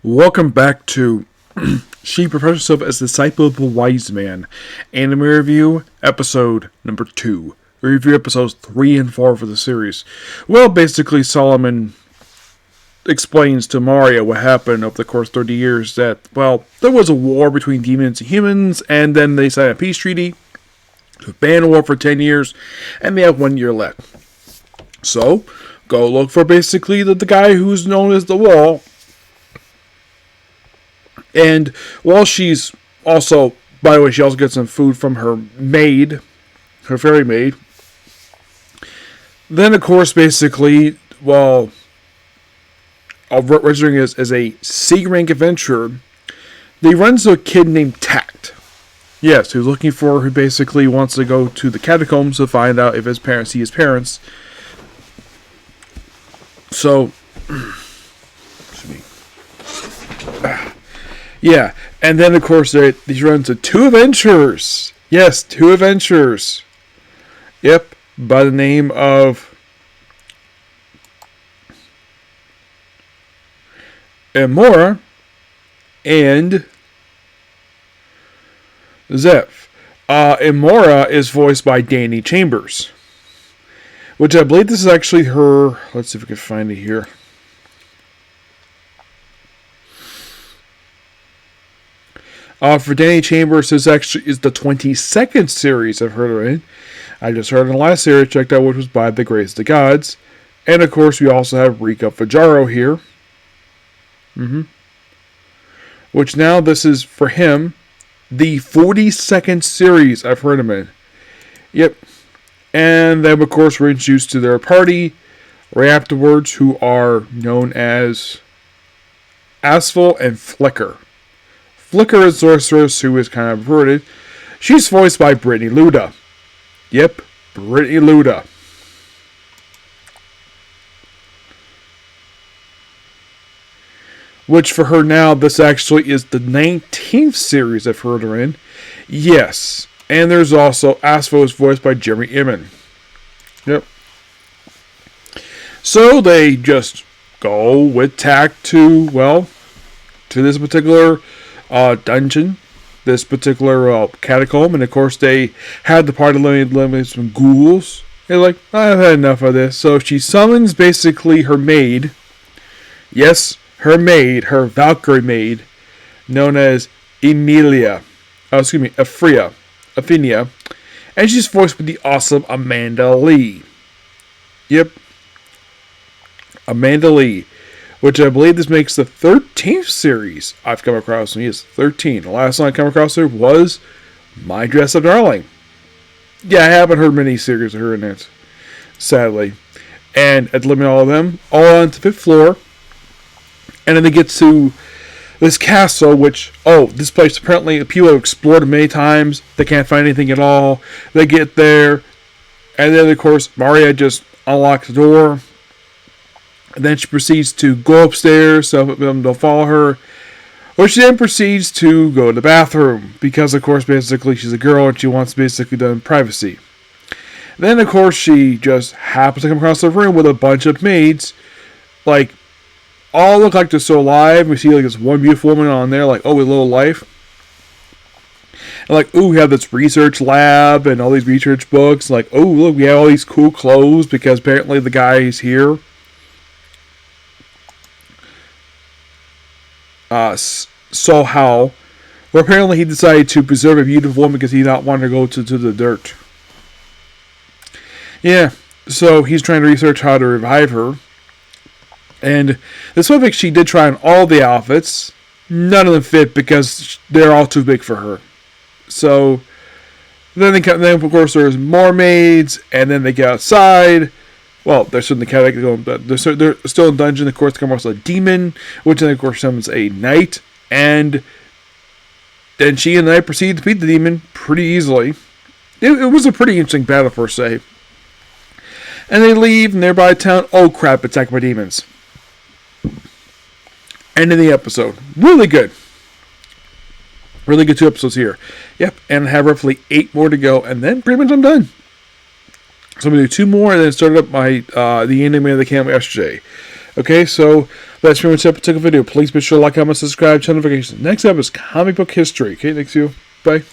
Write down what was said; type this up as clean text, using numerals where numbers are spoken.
Welcome back to She Professed Herself as Disciple of a Wise Man. Anime Review, Episode number 2. We review episodes 3 and 4 for the series. Well, basically, Solomon explains to Mario what happened over the course of 30 years that, well, there was a war between demons and humans, and then they signed a peace treaty to ban war for 10 years, and they have 1 year left. So, go look for basically the guy who's known as the Wall. And while she's also, by the way, she also gets some food from her maid, her fairy maid. Then, of course, basically, well, registering as a C-rank adventurer, they run into a kid named Tact. Yes, who's looking for, who basically wants to go to the catacombs to find out if his parents see his parents. So, yeah, and then of course they run into two adventurers. Yes, two adventurers. Yep, by the name of Amora and Zeph. Amora is voiced by Danny Chambers, which I believe this is actually her. Let's see if we can find it here. For Danny Chambers, this actually is the 22nd series I've heard of it. I just heard in the last series, checked out, which was By the Grace of the Gods. And of course, we also have Rika Fajaro here. Which now, this is, for him, the 42nd series I've heard him in. Yep. And then, of course, we're introduced to their party right afterwards, who are known as Asphalt and Flicker. Flicker is sorceress who is kind of perverted. She's voiced by Brittany Luda. Yep, Brittany Luda. Which for her now, this actually is the 19th series I've heard her in. Yes, and there's also Asphalt is voiced by Jeremy Immon. Yep. So they just go with tact to this particular dungeon, this particular catacomb, and of course they had the party eliminate some ghouls. They're like, I've had enough of this. So she summons basically her maid. Yes, her maid, her Valkyrie maid, known as Aphenia, and she's voiced by the awesome Amanda Lee. Yep, Amanda Lee. Which I believe this makes the 13th series I've come across. And yes, 13. The last one I come across her was My Dress Up Darling. Yeah, I haven't heard many series of her in it, sadly. And I'd limit all of them, all on to the 5th floor. And then they get to this castle, which, this place apparently people have explored many times. They can't find anything at all. They get there, and then of course Maria just unlocks the door. And then she proceeds to go upstairs so they'll follow her. Or she then proceeds to go to the bathroom. Because, of course, basically she's a girl and she wants basically done privacy. Then, of course, she just happens to come across the room with a bunch of maids. Like, all look like they're still alive. We see like this one beautiful woman on there, like, with a little life. And like, we have this research lab and all these research books. Like, look, we have all these cool clothes because apparently the guy is here. Well, apparently he decided to preserve a beautiful woman because he did not want to go to the dirt. Yeah, so he's trying to research how to revive her. And this one thing she did try on all the outfits. None of them fit because they're all too big for her. So then of course there's more maids, and then they get outside. Well, they're still in the catacomb. They're still in dungeon. Of course, they come across a demon, which then, of course, summons a knight. And then she and the knight proceed to beat the demon pretty easily. It was a pretty interesting battle, per se. And they leave nearby town. Oh, crap, attacked by demons. End of the episode. Really good. Really good 2 episodes here. Yep, and I have roughly 8 more to go, and then pretty much I'm done. So I'm going to do 2 more and then start up my the anime that came out yesterday. Okay, so that's pretty much it. Particular video. Please be sure to like, comment, subscribe, turn notifications. Next up is comic book history. Okay, thanks you. Bye.